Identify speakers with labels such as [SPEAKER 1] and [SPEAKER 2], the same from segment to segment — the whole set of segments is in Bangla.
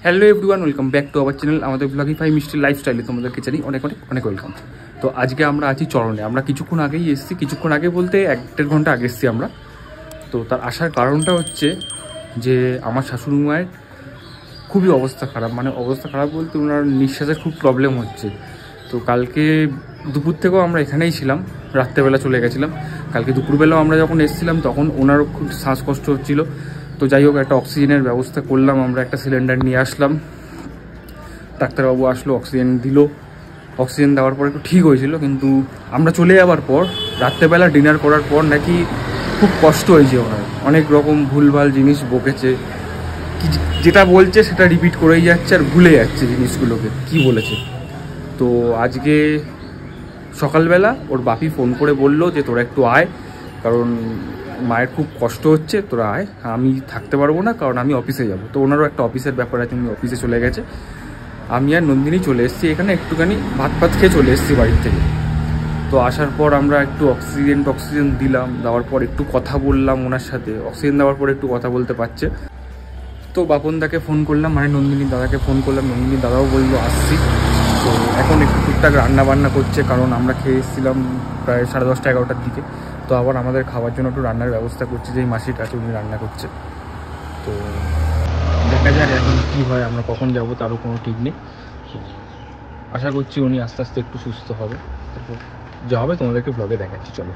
[SPEAKER 1] Hello everyone, welcome back to our channel. আমাদের ব্লগিফাই মিষ্টি লাইফস্টাইলে তোমাদেরকে জানি অনেক অনেক অনেক ওয়েলকাম। তো আজকে আমরা আছি চরণে। আমরা কিছুক্ষণ আগেই এসেছি, কিছুক্ষণ আগে বলতে 1-1.5 ঘন্টা আগে এসেছি আমরা। তো তার আসার কারণটা হচ্ছে যে আমার শাশুড়ি মায়ের খুবই অবস্থা খারাপ, মানে অবস্থা খারাপ বলতে ওনার নিঃশ্বাসের খুব প্রবলেম হচ্ছে। তো কালকে দুপুর থেকেও আমরা এখানেই ছিলাম, রাত্রেবেলা চলে গেছিলাম। কালকে দুপুরবেলাও আমরা যখন এসেছিলাম তখন ওনারও খুব শ্বাসকষ্ট হচ্ছিলো। তো যাই হোক, একটা অক্সিজেনের ব্যবস্থা করলাম, আমরা একটা সিলিন্ডার নিয়ে আসলাম। ডাক্তারবাবু আসলো, অক্সিজেন দিল। অক্সিজেন দেওয়ার পর একটু ঠিক হয়েছিল, কিন্তু আমরা চলে যাওয়ার পর রাত্রেবেলা ডিনার করার পর নাকি খুব কষ্ট হয়েছে ওনার। অনেক রকম ভুলভাল জিনিস বকেছে, যেটা বলছে সেটা রিপিট করেই যাচ্ছে আর ভুলে যাচ্ছে জিনিসগুলোকে কি বলেছে। তো আজকে সকালবেলা ওর বাপি ফোন করে বললো যে তোরা একটু আয়, কারণ মায়ের খুব কষ্ট হচ্ছে, তোরা আয়। আমি থাকতে পারবো না, কারণ আমি অফিসে যাব। তো ওনারও একটা অফিসের ব্যাপার আছে, উনি অফিসে চলে গেছে। আমি আর নন্দিনী চলে এসেছি এখানে, একটুখানি ভাত খেয়ে চলে এসেছি বাড়ির থেকে। তো আসার পর আমরা একটু অক্সিজেন দিলাম, দেওয়ার পর একটু কথা বললাম ওনার সাথে। অক্সিজেন দেওয়ার পর একটু কথা বলতে পারছে। তো বাপনদাকে ফোন করলাম, মানে নন্দিনী দাদাকে ফোন করলাম। নন্দিনী দাদাও বললো আসছি। তো এখন একটু টুকটাক রান্না বান্না করছে, কারণ আমরা খেয়ে এসেছিলাম প্রায় 10:30-11টার দিকে। তো আবার আমাদের খাওয়ার জন্য একটু রান্নার ব্যবস্থা করছে, যেই মাসির কাছে উনি রান্না করছে। তো দেখা যাক এখন কী হয়, আমরা কখন যাবো তারও কোনো ঠিক নেই। আশা করছি উনি আস্তে আস্তে একটু সুস্থ হবে। তারপর যা হবে তোমাদেরকে ব্লগে দেখাচ্ছি, চলো।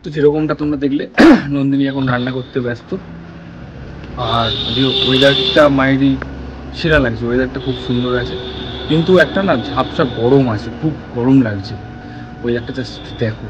[SPEAKER 1] তো যেরকমটা তোমরা দেখলে, নন্দিনী এখন রান্না করতে ব্যস্ত। আর ওয়েদারটা মায়েরই সেরা লাগছে, ওয়েদারটা খুব সুন্দর আছে, কিন্তু একটা না ঝাপসা গরম আছে, খুব গরম লাগছে। ওয়েদারটা জাস্ট দেখো।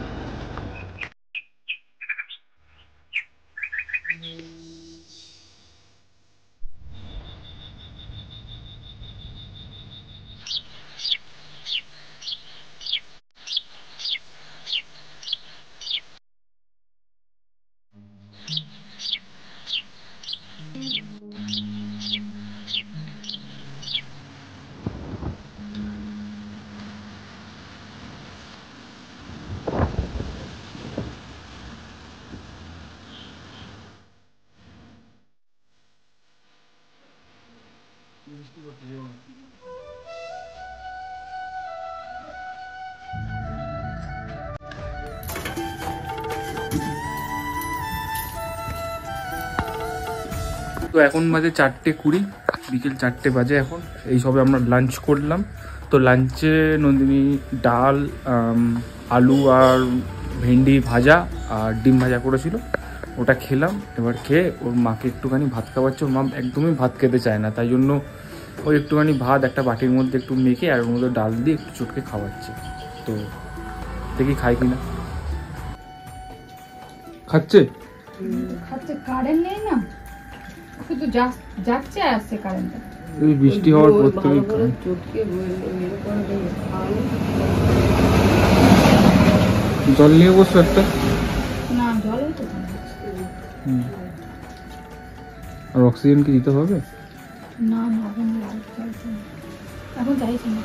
[SPEAKER 1] তো এখন বাজে 4:20, বিকেল 4টে বাজে এখন। এই সবে আমরা লাঞ্চ করলাম। তো লাঞ্চে নন্দিনী ডাল, আলু আর ভেন্ডি ভাজা আর ডিম ভাজা করেছিল, ওটা খেলাম। এবার খেয়ে ওর মাকে একটুখানি ভাত খাওয়াচ্ছে। ওর মা একদমই ভাত খেতে চায় না, তাই জন্য ওই একটুখানি ভাত একটা বাটির মধ্যে একটু মেখে আর ওর মধ্যে ডাল দিয়ে একটু চটকে খাওয়াচ্ছে। তো দেখি খাই কিনা। খাচ্ছে,
[SPEAKER 2] কারেন্ট নেই না, শুধু যাচ্ছে আসছে কারেন্টটা।
[SPEAKER 1] বৃষ্টি হওয়ার পর থেকে জল নিয়ে বসছো একটা?
[SPEAKER 2] না, জলই তো
[SPEAKER 1] আর অক্সিজেন কি দিতে হবে?
[SPEAKER 2] না, এখন চাইছি না।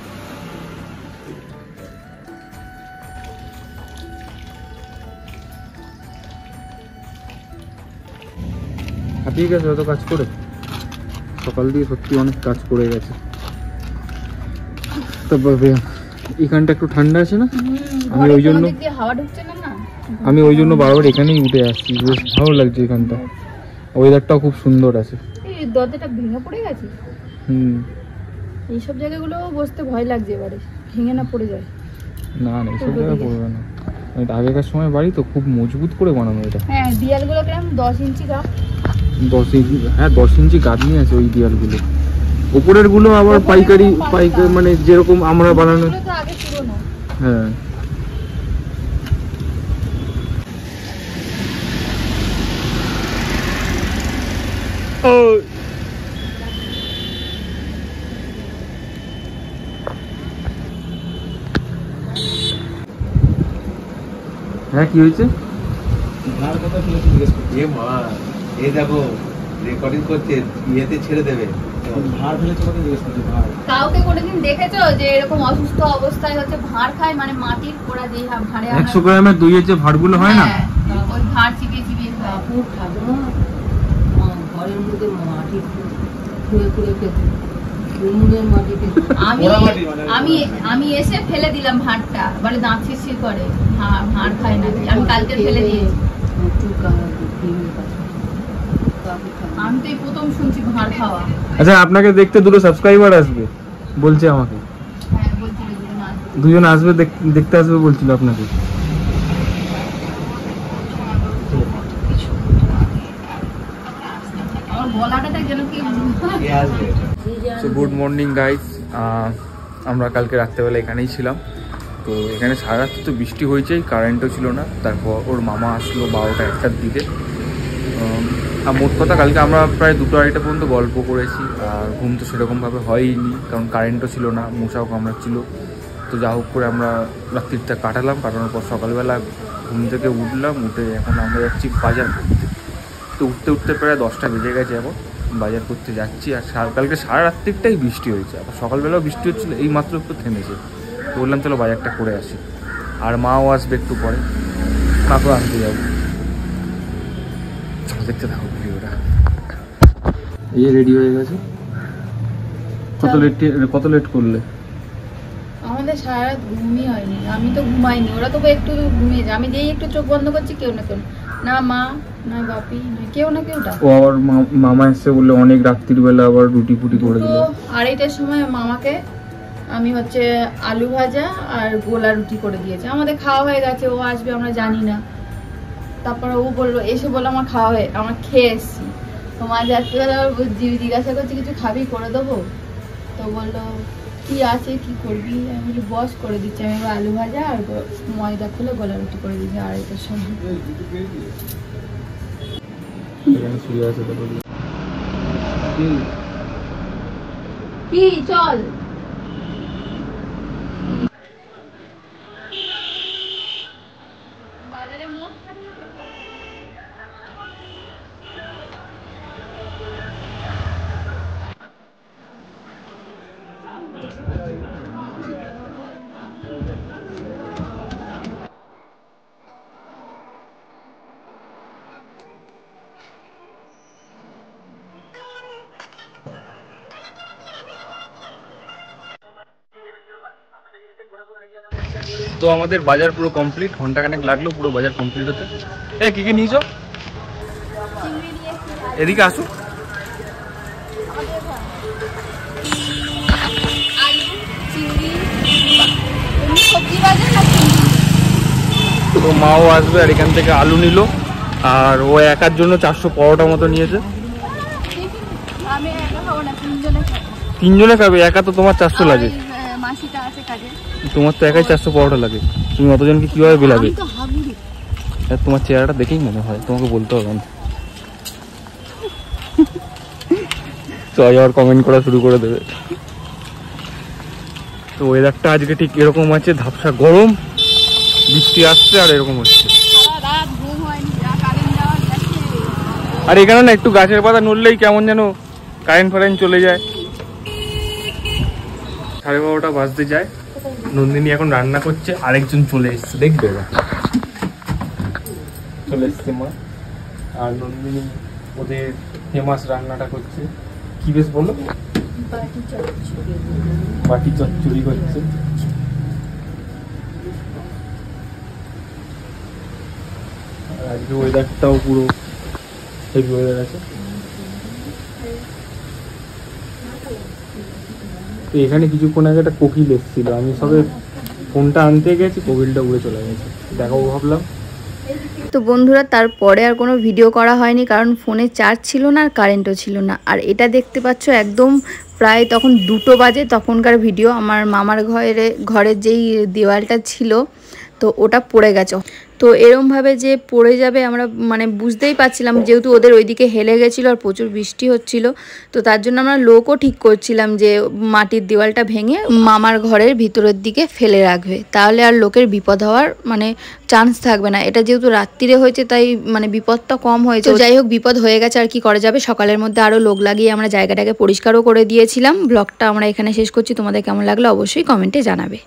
[SPEAKER 1] হাঁপিয়ে গেছে অত কাজ করে, সকাল দিয়ে সত্যি অনেক কাজ করে গেছে। তারপরে এখানটা একটু ঠান্ডা আছে না, আমি ওই জন্য বারবার এখানেই উঠে আসছি। বেশ ভালো লাগছে এখানটা, ওয়েদারটাও খুব সুন্দর আছে।
[SPEAKER 2] দরজাটা ভেঙে পড়ে গেছে। এইসব জায়গাগুলো বসতে ভয় লাগছে, এবারে ভেঙে না পড়ে যায়।
[SPEAKER 1] না না, এইসব জায়গায় পড়বে না। আগেকার সময় বাড়ি তো খুব মজবুত করে বানানো এটা।
[SPEAKER 2] হ্যাঁ, দেয়ালগুলো কেমন 10 ইঞ্চি গাছ,
[SPEAKER 1] 10 ইঞ্চি, হ্যাঁ 10 ইঞ্চি গাঁথনি আছে ওই দেয়ালগুলো। উপরের গুলো আবার পাইকারি মানে যেরকম আমরা বানানো। হ্যাঁ, হ্যাঁ কি হয়েছে?
[SPEAKER 3] কথা জিজ্ঞেস করছি। মা এই দেখো রেকর্ডিং করতে ইয়েতে ছেড়ে দেবে ভাড় ফেলেছে কত জিজ্ঞেস করছে ভাড়
[SPEAKER 2] কাউকে কোনোদিন দেখেছো যে এরকম অসুস্থ অবস্থায় হচ্ছে ভাঁড় খায়, মানে মাটির পোড়া যে ভাঁড়ে
[SPEAKER 1] 100 গ্রামের দইয়ের যে ভাড়গুলো হয় না,
[SPEAKER 2] ওই ভাঁড় চিবিয়ে চিবিয়ে খায়।
[SPEAKER 4] কাপড় থাকলো ঘরের মধ্যে মাটি খুঁড়ে খুঁড়ে খেতে, উনুনের মাটি খেতে।
[SPEAKER 2] আমি এসে ফেলে দিলাম ভাঁড়টা, বলে দাঁত শিরশির করে, ভাঁড় খায় না, আমি কালকে ফেলে দিয়েছি। আমি তো এই প্রথম শুনছি ভাঁড় খাওয়া।
[SPEAKER 1] আচ্ছা আপনাকে দেখতে দুটো সাবস্ক্রাইবার আসবে বলছে আমাকে,
[SPEAKER 2] হ্যাঁ বলছিল
[SPEAKER 1] দুজন আসবে দেখতে আসবে বলছিল আপনাকে।
[SPEAKER 2] আমার গলাটা যেন কি
[SPEAKER 3] আসবে।
[SPEAKER 1] সো গুড মর্নিং গাইস, আমরা কালকে রাত্রেবেলা এখানেই ছিলাম। তো এখানে সারা রাত্রি তো বৃষ্টি হয়েছেই, কারেন্টও ছিল না। তারপর ওর মামা আসলো 12টা 1টার দিকে। আর মোট কথা কালকে আমরা প্রায় 2-2:30 পর্যন্ত গল্প করেছি। আর ঘুম তো সেরকমভাবে হয়নি, কারণ কারেন্টও ছিল না, মশাও কামড়াচ্ছিল। তো যা হোক করে আমরা রাত্রিটা কাটানোর পর সকালবেলা ঘুম থেকে উঠলাম, উঠে এখন আমরা যাচ্ছি বাজার করতে। তো উঠতে উঠতে প্রায় 10টা বেজে গেছে, এখন বাজার করতে যাচ্ছি। আর কালকে সারা রাত্রিটাই বৃষ্টি হয়েছে, আবার সকালবেলাও বৃষ্টি হচ্ছিলো, এই মাত্র একটু থেমেছে। তো বললাম চলো বাজারটা করে আসি। আর মাও আসবে একটু পরে, মাকেও আনতে যাবো। দেখতে থাকো ভিডিওটা। এই রেডি হয়ে গেছে। কত লেট করলে?
[SPEAKER 2] আমাদের সারা রাত ঘুমই হয়নি, আমি তো ঘুমাইনি, ওরা তো একটু ঘুমিয়েছে। আমি যেই একটু চোখ বন্ধ করছি, কেউ না কেউ, না মা না বাপি না কেউ না কেউটা।
[SPEAKER 1] ও আবার মামা এসে বললে অনেক রাত্রির বেলা আবার রুটি ফুটি করে দিল।
[SPEAKER 2] 2:30টার সময় মামাকে আমি হচ্ছে আলু ভাজা আর গোলা রুটি করে দিয়েছে। আমাদের খাওয়া হয়ে গেছে, ও আসবে আমরা জানি না। তারপরে ও বললো, এসে বললো আমার খাওয়া হয়ে, আমার খেয়ে এসছি। তো মা যাচ্ছে জিজ্ঞাসা করছে কিছু খাবি, করে দেবো? তো বললো কি আছে কি করবি? আমি বলি বস করে দিচ্ছি। আমি আলু ভাজা আর ময়দা খুলে গোলা রুটি করে দিচ্ছি 2:30টার সময়। কি চল বাজারে মোট
[SPEAKER 1] তো আমাদের বাজার পুরো কমপ্লিট, ঘন্টাখানেক লাগলো পুরো বাজার কমপ্লিট হতে। কি কি নিয়েছো? এদিকে আসো। তো মাও আসবে, আর এখান থেকে আলু নিল। আর ও একার জন্য 400 পরোটা মতো নিয়েছে। তিনজনে খাবে? একা তো তোমার 400 লাগে। তোমার তো একাই 400 পরোটা লাগে, তুমি অতজনকে কিভাবে বিলাবে? তোমার চেহারাটা দেখেই মনে হয়, তোমাকে বলতে হবে না। তো আবার কমেন্ট করা শুরু করে দেবে। তো ওয়েদারটা আজকে ঠিক এরকম আছে, ধাপসা গরম, বৃষ্টি আসছে আর এরকম হচ্ছে। আর এখানে না একটু গাছের পাতা নড়লেই কেমন যেন কারেন্ট ফারেন্ট চলে যায়। 12:30 বাজতে যায়। নন্দিনী এখন রান্না করছে, আরেকজন চলে এসছে, দেখবে চলে এসছে মা। আর নন্দিনী ওদের ফেমাস রান্নাটা করছে, কি বেশ বলো? বাটি চচ্চড়ি করছে। আজকে ওয়েদারটাও পুরো হেভি ওয়েদার আছে। তো এখানে কিছুক্ষণ আগে একটা কোকিল এসেছিল, আমি সবে ফোনটা আনতে গেছি, কোকিলটা উড়ে চলে গেছে, দেখাবো ভাবলাম।
[SPEAKER 5] তো বন্ধুরা তারপরে আর কোনো ভিডিও করা হয়নি, কারণ ফোনে চার্জ ছিল না আর কারেন্টও ছিল না। আর এটা দেখতে পাচ্ছ একদম প্রায় তখন 2টো বাজে, তখনকার ভিডিও। আমার মামার ঘরের যেই দেওয়ালটা ছিল তো ওটা পড়ে গেছে। তো এরমভাবে যে পড়ে যাবে আমরা মানে বুঝতেই পারছিলাম, যেহেতু ওদের ওইদিকে হেলে গেছিলো আর প্রচুর বৃষ্টি হচ্ছিল। তো তার জন্য আমরা লোকও ঠিক করছিলাম যে মাটির দেওয়ালটা ভেঙে মামার ঘরের ভিতরের দিকে ফেলে রাখবে, তাহলে আর লোকের বিপদ হওয়ার মানে চান্স থাকবে না। এটা যেহেতু রাত্রিরে হয়েছে তাই মানে বিপদটা কম হয়েছে। তো যাই হোক, বিপদ হয়ে গেছে আর কি করা যাবে। সকালের মধ্যে আরও লোক লাগিয়ে আমরা জায়গাটাকে পরিষ্কারও করে দিয়েছিলাম। ব্লগটা আমরা এখানে শেষ করছি। তোমাদের কেমন লাগলো অবশ্যই কমেন্টে জানাবে।